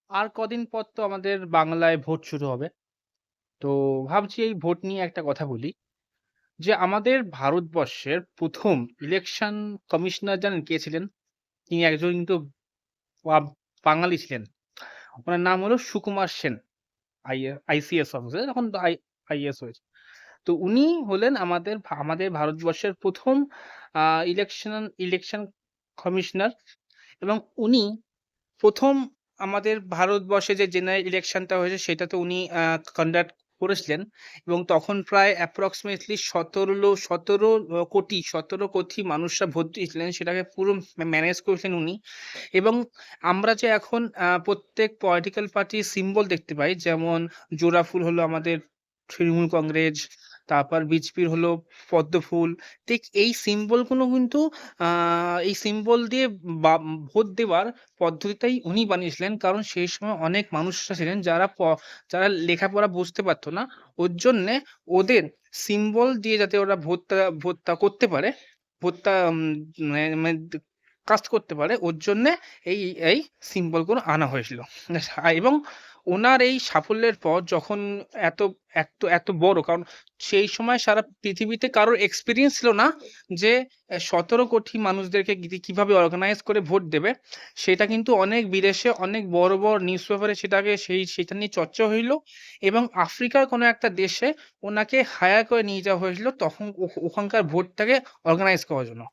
আর কদিন পর তো আমাদের বাংলায় ভোট শুরু হবে। তো ভাবছি এই ভোট নিয়ে একটা কথা বলি। যে আমাদের ভারতবর্ষের ১ম ইলেকশন কমিশনার জানেন কে ছিলেন? তিনি একজন কিন্তু বা বাঙালি ছিলেন। উনার নাম হলো সুকুমার সেন। আইসিএস অফিসার এখন তো আইএএস হয়েছে। তো উনি হলেন আমাদের ভারতবর্ষের ১ম আ ইলেকশন কমিশনার এবং উনি ১ম আমাদের ভারতবর্ষে যে জেনারেল ইলেকশনটা হয়েছে সেটাতে উনি কন্ডাক্ট করেছিলেন এবং তখন প্রায় অ্যাপ্রক্সিমেটলি ১৭ কোটি মানুষরা ভোট দিয়েছিলেন। সেটাকে পুরো ম্যানেজ করেছিলেন উনি। এবং আমরা যে এখন প্রত্যেক পলিটিক্যাল পার্টির সিম্বল দেখতে পাই, যেমন জোড়া ফুল হলো আমাদের তৃণমূল কংগ্রেস, তারপর বিজেপির হলো পদ্মফুল। ঠিক এই সিম্বল গুলো কিন্তু আ এই সিম্বল দিয়ে বা ভোট দেওয়ার পদ্ধতিটাই উনি বানিয়েছিলেন। কারণ সেই সময় অনেক মানুষরা ছিলেন যারা লেখাপড়া বুঝতে পারত না। ওর জন্যে ওদের সিম্বল দিয়ে যাতে ওরা ভোটটা করতে পারে, ভোটটা মানে মানে কাস্ট করতে পারে, ওর জন্যে এই এই সিম্বল গুলো আনা হয়েছিল। এবং ওনার এই সাফল্যের পর যখন এত এত বড়, কারণ সেই সময় সারা পৃথিবীতে কারোর এক্সপেরিয়েন্স ছিল না যে ১৭ কোটি মানুষদেরকে কিভাবে অর্গানাইজ করে ভোট দেবে। সেটা কিন্তু অনেক বিদেশে অনেক বড় নিউজ পেপারে সেটা নিয়ে চর্চা হইল এবং আফ্রিকার কোনো একটা দেশে ওনাকে হায়ার করে নিয়ে যাওয়া হয়েছিল তখন ওখানকার ভোটটাকে অর্গানাইজ করার জন্য।